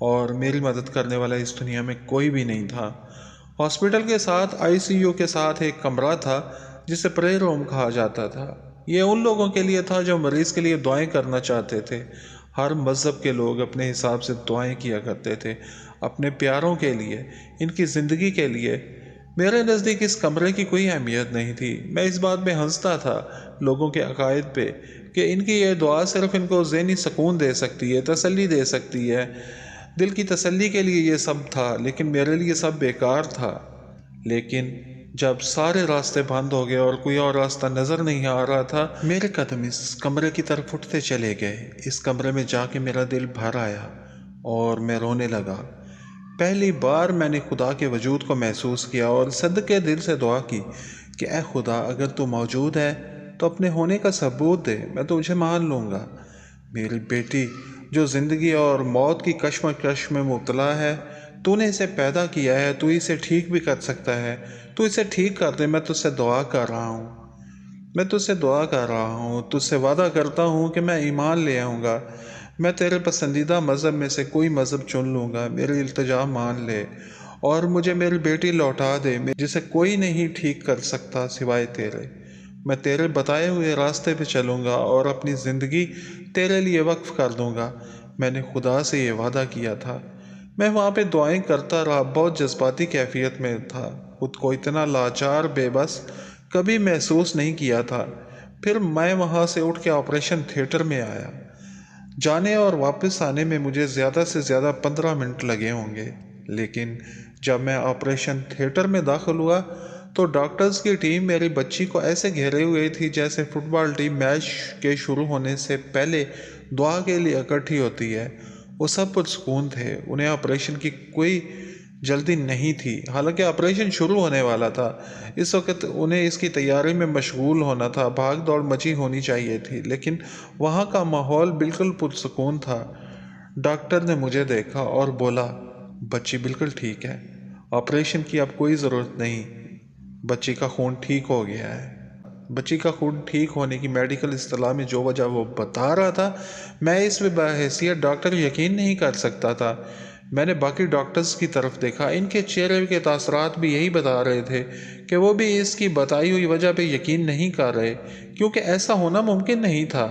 اور میری مدد کرنے والا اس دنیا میں کوئی بھی نہیں تھا۔ ہاسپٹل کے ساتھ ICU کے ساتھ ایک کمرہ تھا جسے پریئر روم کہا جاتا تھا۔ یہ ان لوگوں کے لیے تھا جو مریض کے لیے دعائیں کرنا چاہتے تھے۔ ہر مذہب کے لوگ اپنے حساب سے دعائیں کیا کرتے تھے، اپنے پیاروں کے لیے، ان کی زندگی کے لیے۔ میرے نزدیک اس کمرے کی کوئی اہمیت نہیں تھی۔ میں اس بات پہ ہنستا تھا، لوگوں کے عقائد پہ، کہ ان کی یہ دعا صرف ان کو ذہنی سکون دے سکتی ہے، تسلی دے سکتی ہے، دل کی تسلی کے لیے یہ سب تھا، لیکن میرے لیے سب بیکار تھا۔ لیکن جب سارے راستے بند ہو گئے اور کوئی اور راستہ نظر نہیں آ رہا تھا، میرے قدم اس کمرے کی طرف اٹھتے چلے گئے۔ اس کمرے میں جا کے میرا دل بھر آیا اور میں رونے لگا۔ پہلی بار میں نے خدا کے وجود کو محسوس کیا اور صدقے دل سے دعا کی کہ اے خدا، اگر تو موجود ہے تو اپنے ہونے کا ثبوت دے، میں تجھے مان لوں گا۔ میری بیٹی جو زندگی اور موت کی کشمکش میں مبتلا ہے، تو نے اسے پیدا کیا ہے، تو اسے ٹھیک بھی کر سکتا ہے، تو اسے ٹھیک کر دے۔ میں تجھ سے دعا کر رہا ہوں، میں تجھ سے دعا کر رہا ہوں، تجھ سے وعدہ کرتا ہوں کہ میں ایمان لے آؤں گا، میں تیرے پسندیدہ مذہب میں سے کوئی مذہب چن لوں گا۔ میری التجا مان لے اور مجھے میری بیٹی لوٹا دے، جسے کوئی نہیں ٹھیک کر سکتا سوائے تیرے۔ میں تیرے بتائے ہوئے راستے پہ چلوں گا اور اپنی زندگی تیرے لیے وقف کر دوں گا۔ میں نے خدا سے یہ وعدہ کیا تھا۔ میں وہاں پہ دعائیں کرتا رہا، بہت جذباتی کیفیت میں تھا، خود کو اتنا لاچار، بے بس کبھی محسوس نہیں کیا تھا۔ پھر میں وہاں سے اٹھ کے آپریشن تھیٹر میں آیا۔ جانے اور واپس آنے میں مجھے زیادہ سے زیادہ 15 منٹ لگے ہوں گے، لیکن جب میں آپریشن تھیٹر میں داخل ہوا تو ڈاکٹرز کی ٹیم میری بچی کو ایسے گھیرے ہوئے تھی جیسے فٹ بال ٹیم میچ کے شروع ہونے سے پہلے دعا کے لیے اکٹھی ہوتی ہے۔ وہ سب پرسکون تھے، انہیں آپریشن کی کوئی جلدی نہیں تھی، حالانکہ آپریشن شروع ہونے والا تھا۔ اس وقت انہیں اس کی تیاری میں مشغول ہونا تھا، بھاگ دوڑ مچی ہونی چاہیے تھی، لیکن وہاں کا ماحول بالکل پرسکون تھا۔ ڈاکٹر نے مجھے دیکھا اور بولا، بچی بالکل ٹھیک ہے، آپریشن کی اب کوئی ضرورت نہیں، بچی کا خون ٹھیک ہو گیا ہے۔ بچی کا خون ٹھیک ہونے کی میڈیکل اصطلاح میں جو وجہ وہ بتا رہا تھا، میں اس میں بحیثیت ڈاکٹر یقین نہیں کر سکتا تھا۔ میں نے باقی ڈاکٹرز کی طرف دیکھا، ان کے چہرے کے تاثرات بھی یہی بتا رہے تھے کہ وہ بھی اس کی بتائی ہوئی وجہ پہ یقین نہیں کر رہے، کیونکہ ایسا ہونا ممکن نہیں تھا۔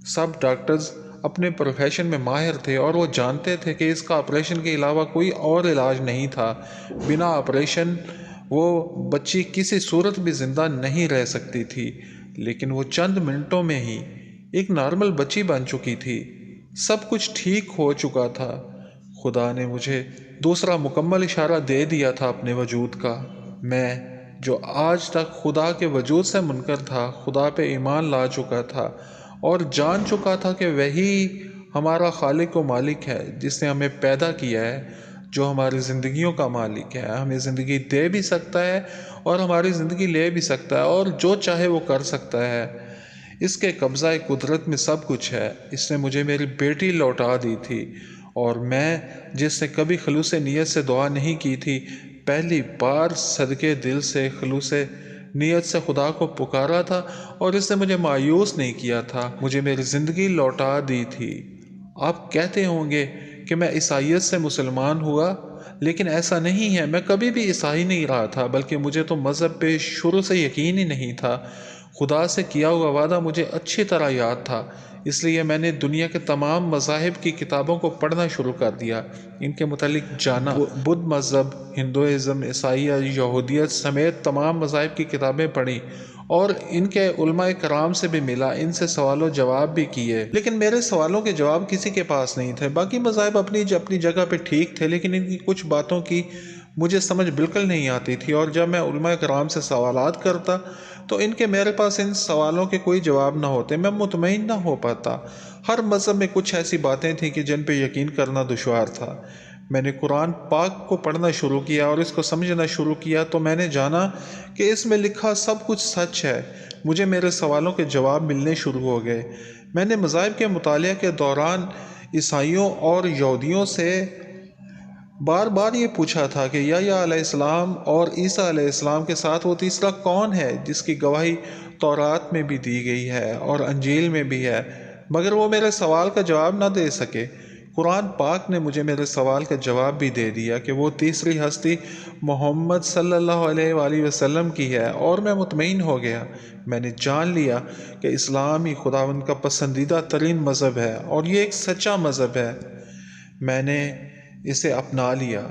سب ڈاکٹرز اپنے پروفیشن میں ماہر تھے اور وہ جانتے تھے کہ اس کا آپریشن کے علاوہ کوئی اور علاج نہیں تھا۔ بنا آپریشن وہ بچی کسی صورت بھی زندہ نہیں رہ سکتی تھی، لیکن وہ چند منٹوں میں ہی ایک نارمل بچی بن چکی تھی۔ سب کچھ ٹھیک ہو چکا تھا۔ خدا نے مجھے دوسرا مکمل اشارہ دے دیا تھا اپنے وجود کا۔ میں جو آج تک خدا کے وجود سے منکر تھا، خدا پہ ایمان لا چکا تھا اور جان چکا تھا کہ وہی ہمارا خالق و مالک ہے، جس نے ہمیں پیدا کیا ہے، جو ہماری زندگیوں کا مالک ہے، ہمیں زندگی دے بھی سکتا ہے اور ہماری زندگی لے بھی سکتا ہے، اور جو چاہے وہ کر سکتا ہے۔ اس کے قبضہ قدرت میں سب کچھ ہے۔ اس نے مجھے میری بیٹی لوٹا دی تھی، اور میں جس نے کبھی خلوص نیت سے دعا نہیں کی تھی، پہلی بار صدقے دل سے خلوص نیت سے خدا کو پکارا تھا، اور اس نے مجھے مایوس نہیں کیا تھا، مجھے میری زندگی لوٹا دی تھی۔ آپ کہتے ہوں گے کہ میں عیسائیت سے مسلمان ہوا، لیکن ایسا نہیں ہے۔ میں کبھی بھی عیسائی نہیں رہا تھا، بلکہ مجھے تو مذہب پہ شروع سے یقین ہی نہیں تھا۔ خدا سے کیا ہوا وعدہ مجھے اچھی طرح یاد تھا، اس لیے میں نے دنیا کے تمام مذاہب کی کتابوں کو پڑھنا شروع کر دیا، ان کے متعلق جانا۔ بدھ مذہب، ہندوازم، عیسائیت، یہودیت سمیت تمام مذاہب کی کتابیں پڑھی اور ان کے علماء کرام سے بھی ملا، ان سے سوال و جواب بھی کیے، لیکن میرے سوالوں کے جواب کسی کے پاس نہیں تھے۔ باقی مذاہب اپنی جگہ پہ ٹھیک تھے، لیکن ان کی کچھ باتوں کی مجھے سمجھ بالکل نہیں آتی تھی، اور جب میں علماء کرام سے سوالات کرتا تو ان کے میرے پاس ان سوالوں کے کوئی جواب نہ ہوتے، میں مطمئن نہ ہو پاتا۔ ہر مذہب میں کچھ ایسی باتیں تھیں کہ جن پہ یقین کرنا دشوار تھا۔ میں نے قرآن پاک کو پڑھنا شروع کیا اور اس کو سمجھنا شروع کیا تو میں نے جانا کہ اس میں لکھا سب کچھ سچ ہے۔ مجھے میرے سوالوں کے جواب ملنے شروع ہو گئے۔ میں نے مذاہب کے مطالعہ کے دوران عیسائیوں اور یہودیوں سے بار بار یہ پوچھا تھا کہ یحییٰ علیہ السلام اور عیسیٰ علیہ السلام کے ساتھ وہ تیسرا کون ہے جس کی گواہی تورات میں بھی دی گئی ہے اور انجیل میں بھی ہے، مگر وہ میرے سوال کا جواب نہ دے سکے، قرآن پاک نے مجھے میرے سوال کا جواب بھی دے دیا کہ وہ تیسری ہستی محمد صلی اللہ علیہ وآلہ وسلم کی ہے، اور میں مطمئن ہو گیا۔ میں نے جان لیا کہ اسلام ہی خداوند کا پسندیدہ ترین مذہب ہے اور یہ ایک سچا مذہب ہے۔ میں نے اسے اپنا لیا۔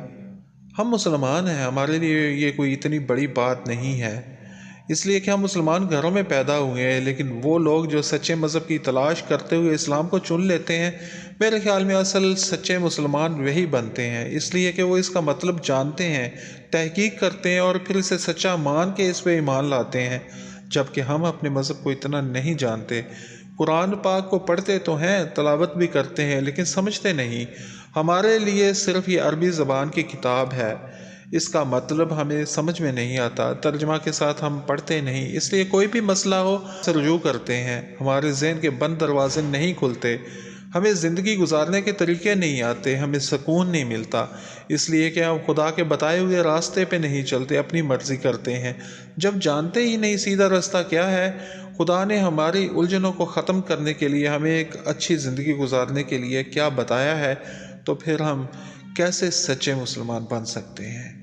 ہم مسلمان ہیں، ہمارے لیے یہ کوئی اتنی بڑی بات نہیں ہے، اس لیے کہ ہم مسلمان گھروں میں پیدا ہوئے ہیں، لیکن وہ لوگ جو سچے مذہب کی تلاش کرتے ہوئے اسلام کو چن لیتے ہیں، میرے خیال میں اصل سچے مسلمان وہی بنتے ہیں، اس لیے کہ وہ اس کا مطلب جانتے ہیں، تحقیق کرتے ہیں اور پھر اسے سچا مان کے اس پہ ایمان لاتے ہیں، جبکہ ہم اپنے مذہب کو اتنا نہیں جانتے۔ قرآن پاک کو پڑھتے تو ہیں، تلاوت بھی کرتے ہیں، لیکن سمجھتے نہیں۔ ہمارے لیے صرف یہ عربی زبان کی کتاب ہے، اس کا مطلب ہمیں سمجھ میں نہیں آتا، ترجمہ کے ساتھ ہم پڑھتے نہیں، اس لیے کوئی بھی مسئلہ ہو سے رجوع کرتے ہیں، ہمارے ذہن کے بند دروازے نہیں کھلتے، ہمیں زندگی گزارنے کے طریقے نہیں آتے، ہمیں سکون نہیں ملتا، اس لیے کہ ہم خدا کے بتائے ہوئے راستے پہ نہیں چلتے، اپنی مرضی کرتے ہیں۔ جب جانتے ہی نہیں سیدھا راستہ کیا ہے، خدا نے ہماری الجھنوں کو ختم کرنے کے لیے، ہمیں ایک اچھی زندگی گزارنے کے لیے کیا بتایا ہے، تو پھر ہم کیسے سچے مسلمان بن سکتے ہیں؟